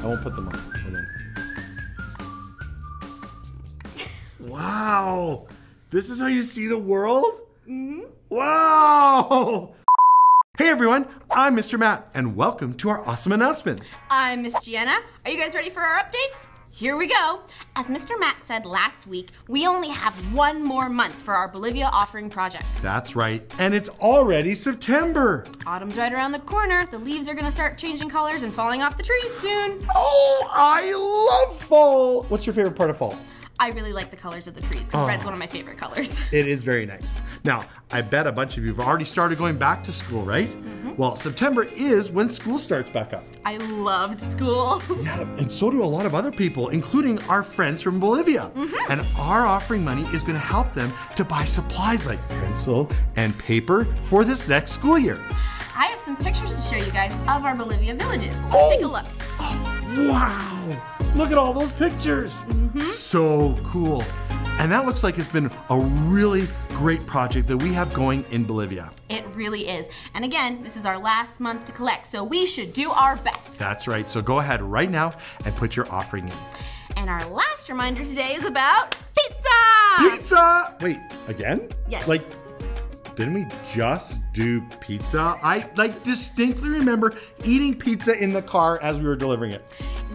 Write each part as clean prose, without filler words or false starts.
I won't put them on. Hold on. Wow. This is how you see the world? Mm-hmm. Wow. Hey everyone, I'm Mr. Matt, and welcome to our awesome announcements. I'm Miss Gianna. Are you guys ready for our updates? Here we go. As Mr. Matt said last week, we only have one more month for our Bolivia offering project. That's right, and it's already September. Autumn's right around the corner. The leaves are gonna start changing colors and falling off the trees soon. Oh, I love fall. What's your favorite part of fall? I really like the colors of the trees, because red's one of my favorite colors. It is very nice. Now, I bet a bunch of you have already started going back to school, right? Mm-hmm. Well, September is when school starts back up. I loved school. Yeah, and so do a lot of other people, including our friends from Bolivia. Mm-hmm. And our offering money is gonna help them to buy supplies like pencil and paper for this next school year. I have some pictures to show you guys of our Bolivia villages. Let's take a look. Oh, wow. Look at all those pictures. Mm-hmm. So cool. And that looks like it's been a really great project that we have going in Bolivia. It really is. And again, this is our last month to collect, so we should do our best. That's right. So go ahead right now and put your offering in. And our last reminder today is about pizza! Pizza! Wait, again? Yes. Like, didn't we just do pizza? I distinctly remember eating pizza in the car as we were delivering it.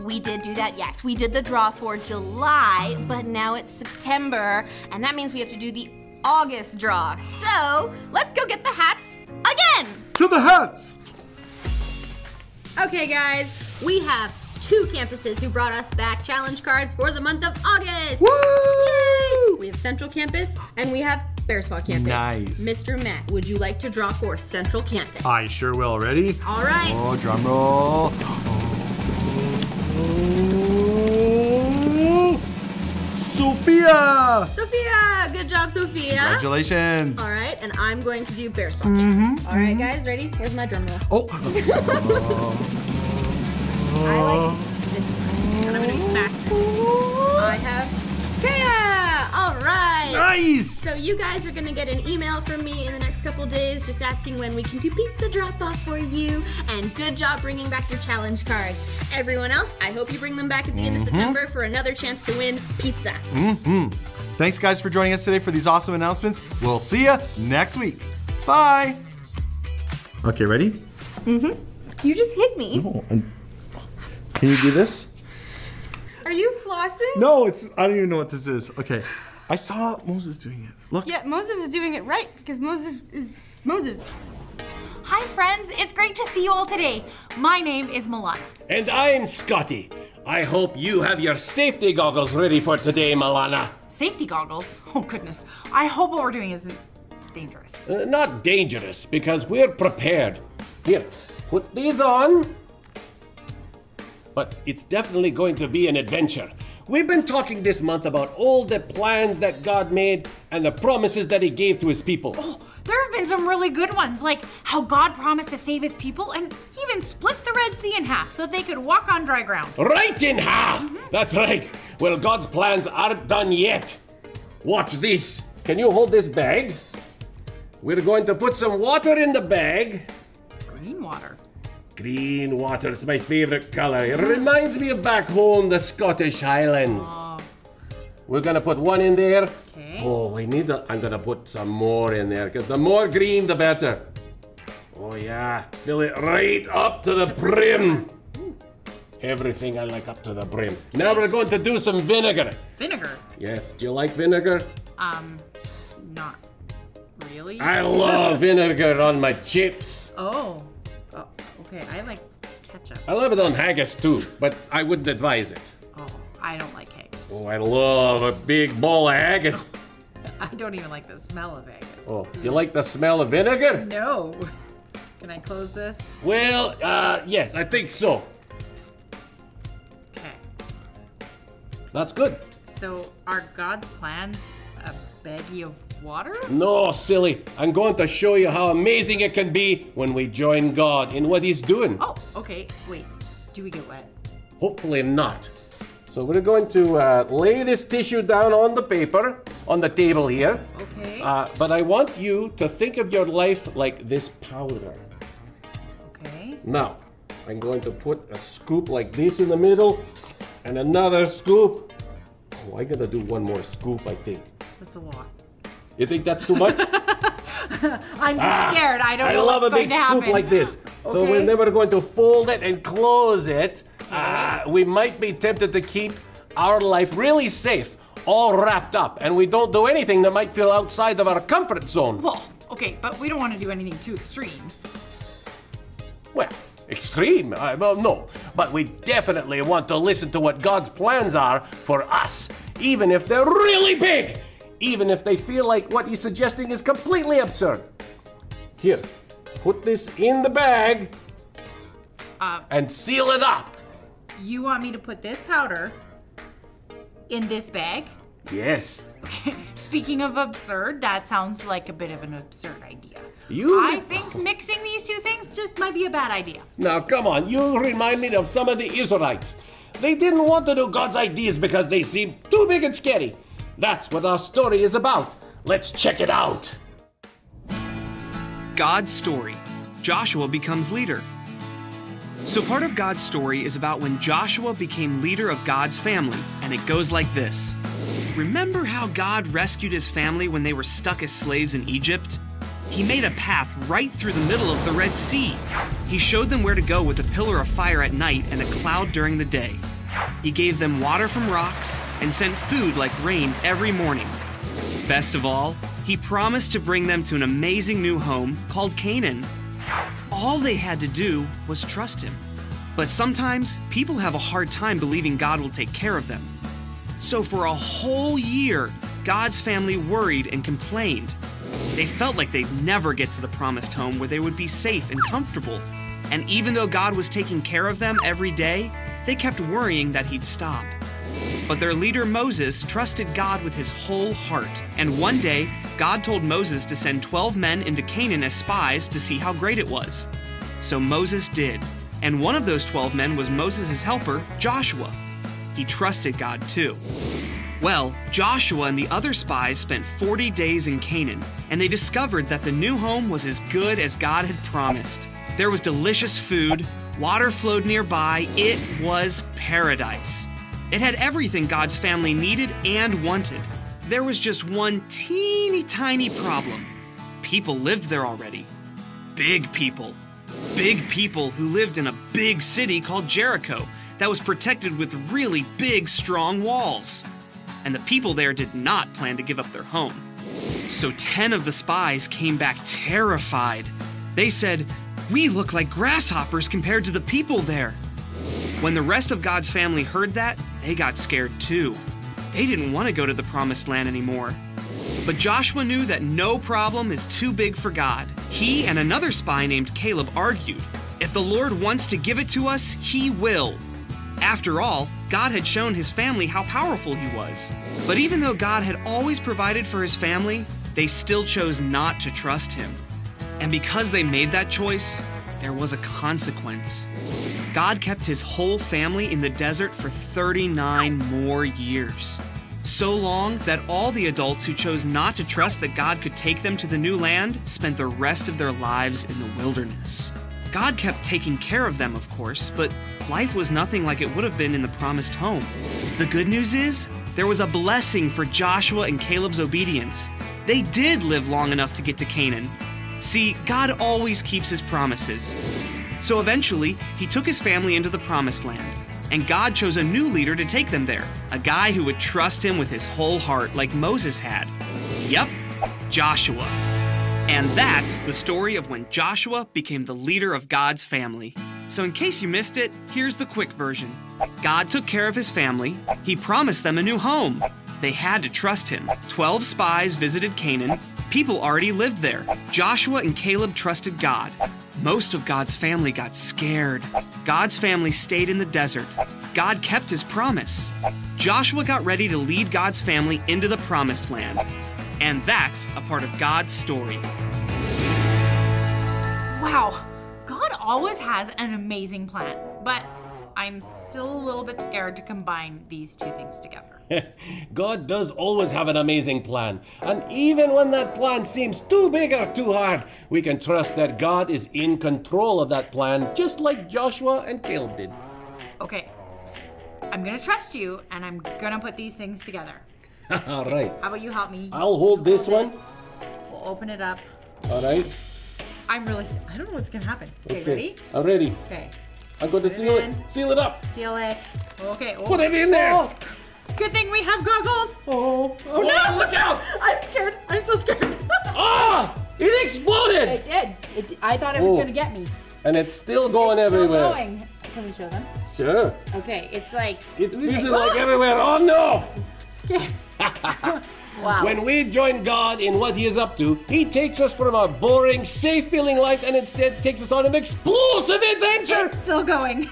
We did do that, yes. We did the draw for July, but now it's September, and that means we have to do the August draw. So, let's go get the hats again! To the hats! Okay guys, we have 2 campuses who brought us back challenge cards for the month of August. Woo! Yay! We have Central Campus and we have Bear Spa Campus. Nice. Mr. Matt, would you like to draw for Central Campus? I sure will. Ready? All right. Oh, drum roll. Sophia! Sophia! Good job, Sophia. Congratulations. All right, and I'm going to do Bear Spa Campus. All right, guys, ready? Here's my drum roll. Oh. I like this one, and I'm gonna be faster. I have Kaya! All right. Nice! So you guys are gonna get an email from me in the next couple days just asking when we can do pizza drop-off for you. And good job bringing back your challenge cards. Everyone else, I hope you bring them back at the end of September for another chance to win pizza. Thanks guys for joining us today for these awesome announcements. We'll see you next week. Bye! Okay, ready? You just hit me. No, can you do this? Are you flossing? No, I don't even know what this is. Okay, I saw Moses doing it. Look. Yeah, Moses is doing it right because Moses is Moses. Hi friends, it's great to see you all today. My name is Milana. And I'm Scotty. I hope you have your safety goggles ready for today, Milana. Safety goggles? Oh goodness. I hope what we're doing isn't dangerous. Not dangerous, because we're prepared. Here, put these on. But it's definitely going to be an adventure. We've been talking this month about all the plans that God made and the promises that He gave to His people. Oh, there have been some really good ones, like how God promised to save His people and He even split the Red Sea in half so they could walk on dry ground. Right in half! That's right. Well, God's plans aren't done yet. Watch this. Can you hold this bag? We're going to put some water in the bag. Green water. Green water is my favorite color. It reminds me of back home, the Scottish Highlands. We're gonna put one in there. Okay. Oh, I'm gonna put some more in there, because the more green, the better. Oh yeah, fill it right up to the brim. Everything I like up to the brim. Now we're going to do some vinegar. Vinegar? Yes, do you like vinegar? Not really. I love vinegar on my chips. Oh, okay, I like ketchup. I love it on haggis too, but I wouldn't advise it. Oh, I don't like haggis. Oh, I love a big bowl of haggis. I don't even like the smell of haggis. Oh, do you like the smell of vinegar? No. Can I close this? Well, yes, I think so. Okay. That's good. So, are God's plans a baggie of water? No, silly. I'm going to show you how amazing it can be when we join God in what He's doing. Oh, okay. Wait, do we get wet? Hopefully not. So we're going to lay this tissue down on the paper, on the table here. Okay. But I want you to think of your life like this powder. Okay. Now, I'm going to put a scoop like this in the middle and another scoop. Oh, I gotta do one more scoop, I think. That's a lot. You think that's too much? I'm just scared. I don't know what's going to happen. I love a big scoop like this. Okay. So we're never going to fold it and close it. We might be tempted to keep our life really safe, all wrapped up, and we don't do anything that might feel outside of our comfort zone. Well, okay, but we don't want to do anything too extreme. Well, extreme? Well, no. But we definitely want to listen to what God's plans are for us, even if they're really big. Even if they feel like what he's suggesting is completely absurd. Here, put this in the bag and seal it up. You want me to put this powder in this bag? Yes. Okay. Speaking of absurd, that sounds like a bit of an absurd idea. I think mixing these two things just might be a bad idea. Now, come on, you remind me of some of the Israelites. They didn't want to do God's ideas because they seemed too big and scary. That's what our story is about. Let's check it out. God's story. Joshua becomes leader. So part of God's story is about when Joshua became leader of God's family, and it goes like this. Remember how God rescued his family when they were stuck as slaves in Egypt? He made a path right through the middle of the Red Sea. He showed them where to go with a pillar of fire at night and a cloud during the day. He gave them water from rocks and sent food like rain every morning. Best of all, he promised to bring them to an amazing new home called Canaan. All they had to do was trust him. But sometimes people have a hard time believing God will take care of them. So for a whole year, God's family worried and complained. They felt like they'd never get to the promised home where they would be safe and comfortable. And even though God was taking care of them every day, they kept worrying that he'd stop. But their leader Moses trusted God with his whole heart. And one day, God told Moses to send 12 men into Canaan as spies to see how great it was. So Moses did. And one of those 12 men was Moses' helper, Joshua. He trusted God too. Well, Joshua and the other spies spent 40 days in Canaan, and they discovered that the new home was as good as God had promised. There was delicious food, water flowed nearby, it was paradise. It had everything God's family needed and wanted. There was just one teeny tiny problem. People lived there already. Big people. Big people who lived in a big city called Jericho that was protected with really big, strong walls. And the people there did not plan to give up their home. So 10 of the spies came back terrified. They said, "We look like grasshoppers compared to the people there." When the rest of God's family heard that, they got scared too. They didn't want to go to the promised land anymore. But Joshua knew that no problem is too big for God. He and another spy named Caleb argued, "If the Lord wants to give it to us, he will." After all, God had shown his family how powerful he was. But even though God had always provided for his family, they still chose not to trust him. And because they made that choice, there was a consequence. God kept his whole family in the desert for 39 more years. So long that all the adults who chose not to trust that God could take them to the new land spent the rest of their lives in the wilderness. God kept taking care of them, of course, but life was nothing like it would have been in the promised home. The good news is, there was a blessing for Joshua and Caleb's obedience. They did live long enough to get to Canaan. See, God always keeps his promises. So eventually, he took his family into the promised land, and God chose a new leader to take them there, a guy who would trust him with his whole heart like Moses had. Yep, Joshua. And that's the story of when Joshua became the leader of God's family. So in case you missed it, here's the quick version. God took care of his family. He promised them a new home. They had to trust him. 12 spies visited Canaan. People already lived there. Joshua and Caleb trusted God. Most of God's family got scared. God's family stayed in the desert. God kept his promise. Joshua got ready to lead God's family into the promised land. And that's a part of God's story. Wow, God always has an amazing plan. But I'm still a little bit scared to combine these two things together. God does always have an amazing plan. And even when that plan seems too big or too hard, we can trust that God is in control of that plan, just like Joshua and Caleb did. Okay, I'm gonna trust you, and I'm gonna put these things together. All right. How about you help me? I'll hold this one. We'll open it up. All right. I don't know what's gonna happen. Okay, ready? I'm ready. Okay. I'm going to seal it. Seal it up. Seal it. Okay. Oh. Put it in there. Oh. Good thing we have goggles. Oh no! Look out! I'm scared. I'm so scared. Ah! It exploded! It did. I thought it was gonna get me. And it's still going everywhere. Still going. Can we show them? Sure. Okay, it's like It's fizzing like everywhere. Oh no! Wow. When we join God in what He is up to, He takes us from our boring, safe-feeling life and instead takes us on an explosive adventure! It's still going.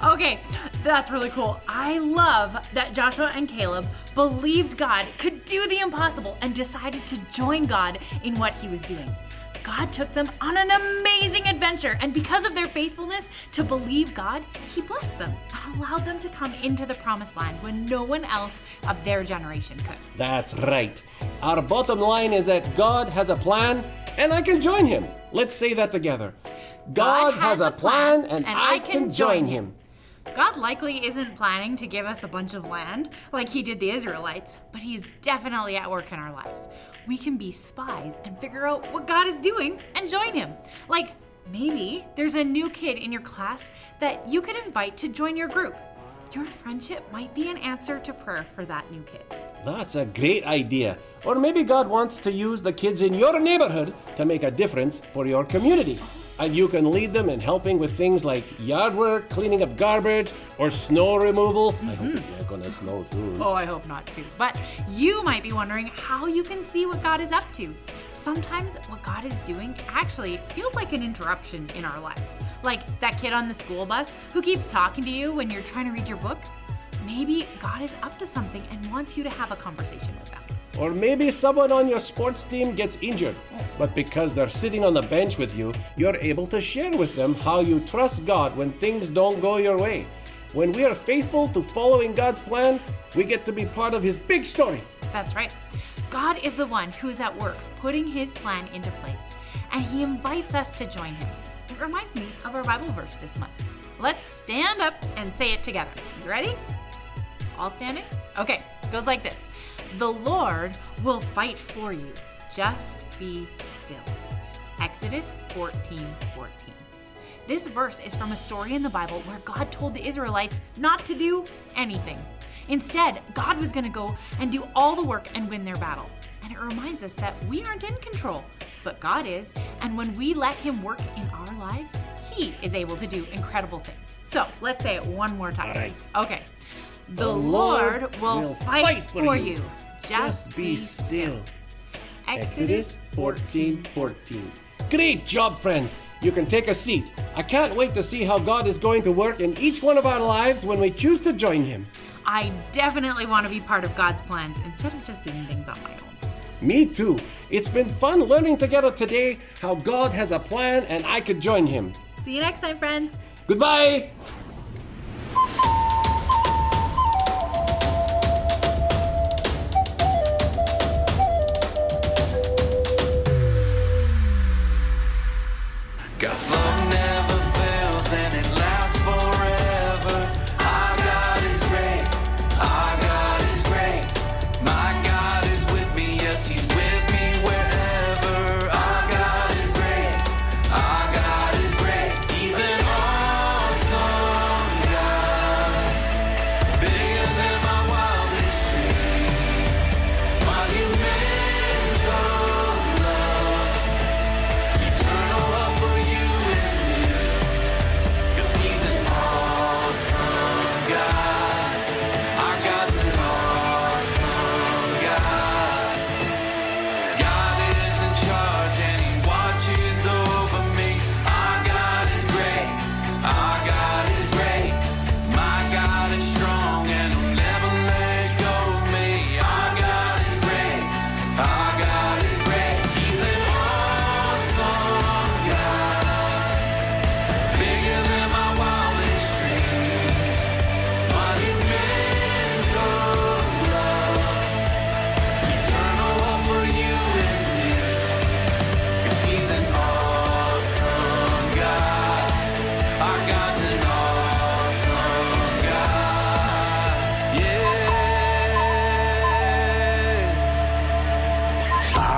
Okay, that's really cool. I love that Joshua and Caleb believed God could do the impossible and decided to join God in what He was doing. God took them on an amazing adventure, and because of their faithfulness to believe God, He blessed them and allowed them to come into the promised land when no one else of their generation could. That's right. Our bottom line is that God has a plan, and I can join Him. Let's say that together. God has a plan, and I can join Him. God likely isn't planning to give us a bunch of land like He did the Israelites, but He's definitely at work in our lives. We can be spies and figure out what God is doing and join Him. Like, maybe there's a new kid in your class that you could invite to join your group. Your friendship might be an answer to prayer for that new kid. That's a great idea. Or maybe God wants to use the kids in your neighborhood to make a difference for your community. And you can lead them in helping with things like yard work, cleaning up garbage, or snow removal. I hope it's not gonna snow soon. Oh, I hope not too. But you might be wondering how you can see what God is up to. Sometimes what God is doing actually feels like an interruption in our lives. Like that kid on the school bus who keeps talking to you when you're trying to read your book. Maybe God is up to something and wants you to have a conversation with them. Or maybe someone on your sports team gets injured, but because they're sitting on the bench with you, you're able to share with them how you trust God when things don't go your way. When we are faithful to following God's plan, we get to be part of His big story. That's right. God is the one who is at work putting His plan into place, and He invites us to join Him. It reminds me of our Bible verse this month. Let's stand up and say it together. You ready? All standing? Okay, it goes like this. The Lord will fight for you. Just be still. Exodus 14:14. This verse is from a story in the Bible where God told the Israelites not to do anything. Instead, God was going to go and do all the work and win their battle. And it reminds us that we aren't in control, but God is. And when we let Him work in our lives, He is able to do incredible things. So let's say it one more time. All right. Okay. The Lord will fight for you. Just be still. Exodus 14:14. Great job, friends. You can take a seat. I can't wait to see how God is going to work in each one of our lives when we choose to join Him. I definitely want to be part of God's plans instead of just doing things on my own. Me too. It's been fun learning together today how God has a plan and I could join Him. See you next time, friends. Goodbye. God's love never fails and it lasts forever. Our God is great. Our God is great. My God is with me. Yes, He's with me wherever. Our God is great. Our God is great. He's an awesome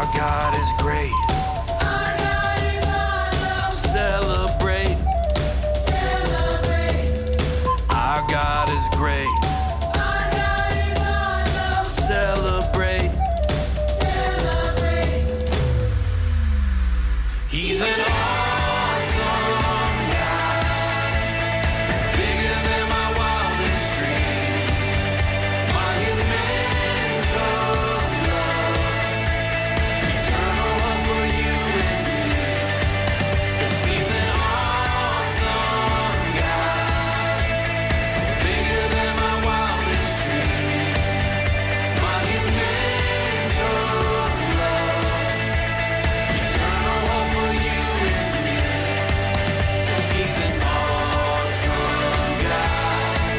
Our God is great. Our God is awesome. Celebrate. Celebrate. Our God is great. Our God is awesome. Celebrate. Celebrate. He's an awesome God. Bigger than my wildest dreams. Monumental love. Eternal hope for you and me. 'Cause he's an awesome God. Bigger than my wildest dreams. Monumental love. Eternal hope for you and me. 'Cause he's an awesome God.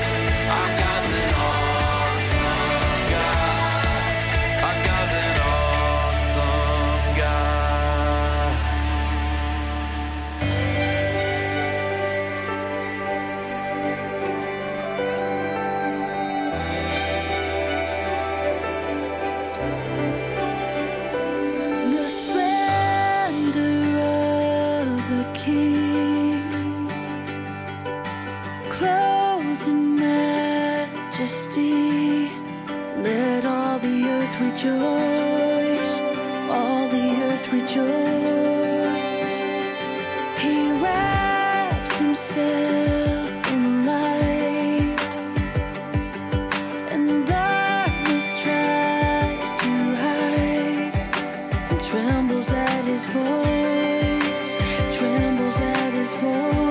Our God's an awesome God. Our God's an awesome God. The splendor of a king, clothed in majesty, let all the earth rejoice, all the earth rejoice. He wraps himself in light, and darkness tries to hide, and trembles at his voice, trembles at his voice.